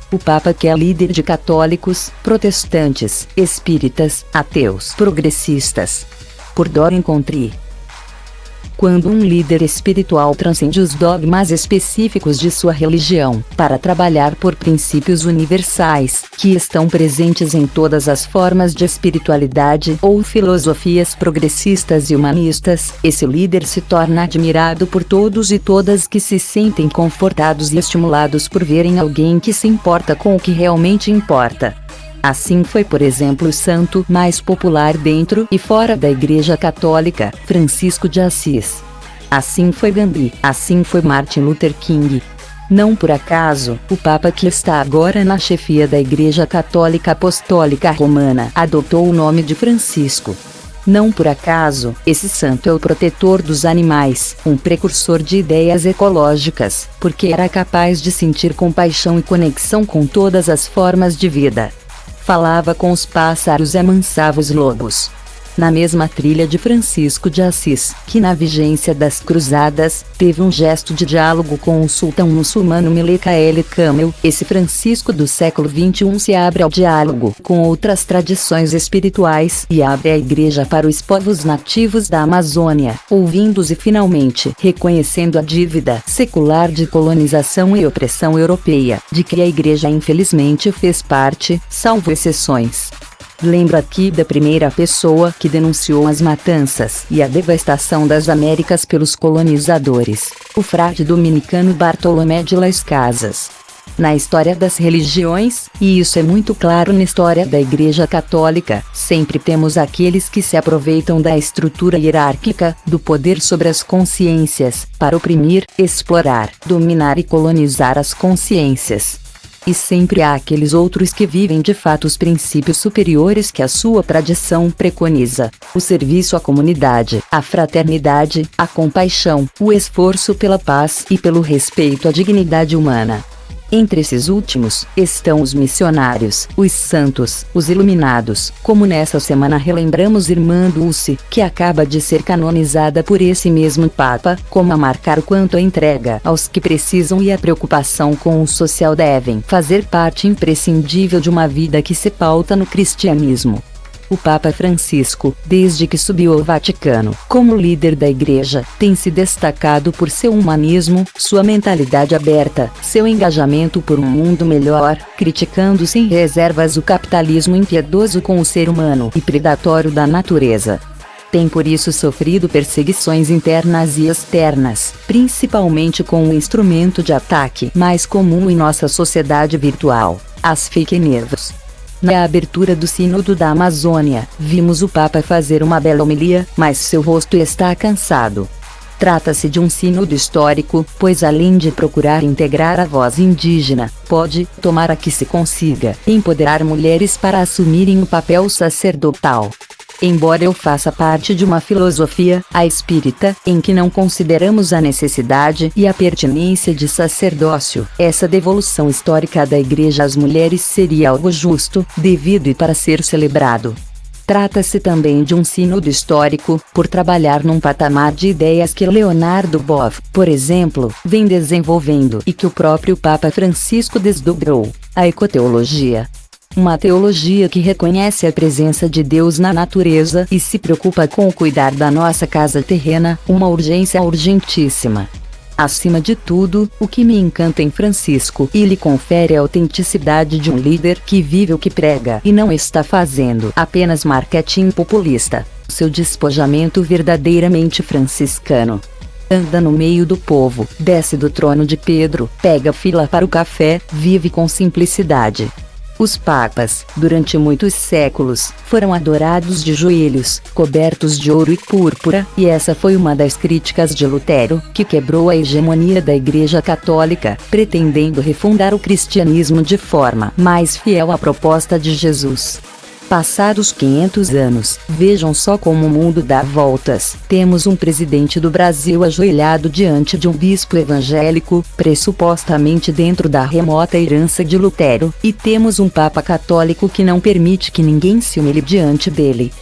O Papa que é líder de católicos, protestantes, espíritas, ateus, progressistas. Por Doreen Contri. Quando um líder espiritual transcende os dogmas específicos de sua religião, para trabalhar por princípios universais, que estão presentes em todas as formas de espiritualidade ou filosofias progressistas e humanistas, esse líder se torna admirado por todos e todas que se sentem confortados e estimulados por verem alguém que se importa com o que realmente importa. Assim foi, por exemplo, o santo mais popular dentro e fora da Igreja Católica, Francisco de Assis. Assim foi Gandhi, assim foi Martin Luther King. Não por acaso, o Papa que está agora na chefia da Igreja Católica Apostólica Romana adotou o nome de Francisco. Não por acaso, esse santo é o protetor dos animais, um precursor de ideias ecológicas, porque era capaz de sentir compaixão e conexão com todas as formas de vida. Falava com os pássaros e amansava os lobos. Na mesma trilha de Francisco de Assis, que na vigência das cruzadas, teve um gesto de diálogo com o sultão muçulmano Melek Ali Kamel, esse Francisco do século XXI se abre ao diálogo com outras tradições espirituais e abre a igreja para os povos nativos da Amazônia, ouvindo-os e finalmente reconhecendo a dívida secular de colonização e opressão europeia, de que a igreja infelizmente fez parte, salvo exceções. Lembro aqui da primeira pessoa que denunciou as matanças e a devastação das Américas pelos colonizadores, o frade dominicano Bartolomé de Las Casas. Na história das religiões, e isso é muito claro na história da Igreja Católica, sempre temos aqueles que se aproveitam da estrutura hierárquica, do poder sobre as consciências, para oprimir, explorar, dominar e colonizar as consciências. E sempre há aqueles outros que vivem de fato os princípios superiores que a sua tradição preconiza: o serviço à comunidade, a fraternidade, a compaixão, o esforço pela paz e pelo respeito à dignidade humana. Entre esses últimos, estão os missionários, os santos, os iluminados, como nessa semana relembramos Irmã Dulce, que acaba de ser canonizada por esse mesmo Papa, como a marcar o quanto a entrega aos que precisam e a preocupação com o social devem fazer parte imprescindível de uma vida que se pauta no cristianismo. O Papa Francisco, desde que subiu ao Vaticano, como líder da Igreja, tem se destacado por seu humanismo, sua mentalidade aberta, seu engajamento por um mundo melhor, criticando sem reservas o capitalismo impiedoso com o ser humano e predatório da natureza. Tem por isso sofrido perseguições internas e externas, principalmente com o instrumento de ataque mais comum em nossa sociedade virtual: as fake news. Na abertura do Sínodo da Amazônia, vimos o Papa fazer uma bela homilia, mas seu rosto está cansado. Trata-se de um sínodo histórico, pois além de procurar integrar a voz indígena, pode, tomara que se consiga, empoderar mulheres para assumirem o papel sacerdotal. Embora eu faça parte de uma filosofia, a espírita, em que não consideramos a necessidade e a pertinência de sacerdócio, essa devolução histórica da Igreja às mulheres seria algo justo, devido e para ser celebrado. Trata-se também de um sínodo histórico, por trabalhar num patamar de ideias que Leonardo Boff, por exemplo, vem desenvolvendo e que o próprio Papa Francisco desdobrou: a ecoteologia. Uma teologia que reconhece a presença de Deus na natureza e se preocupa com o cuidar da nossa casa terrena, uma urgência urgentíssima. Acima de tudo, o que me encanta em Francisco e lhe confere a autenticidade de um líder que vive o que prega e não está fazendo apenas marketing populista, seu despojamento verdadeiramente franciscano. Anda no meio do povo, desce do trono de Pedro, pega fila para o café, vive com simplicidade. Os papas, durante muitos séculos, foram adorados de joelhos, cobertos de ouro e púrpura, e essa foi uma das críticas de Lutero, que quebrou a hegemonia da Igreja Católica, pretendendo refundar o cristianismo de forma mais fiel à proposta de Jesus. Passados 500 anos, vejam só como o mundo dá voltas. Temos um presidente do Brasil ajoelhado diante de um bispo evangélico, pressupostamente dentro da remota herança de Lutero, e temos um Papa católico que não permite que ninguém se humilhe diante dele.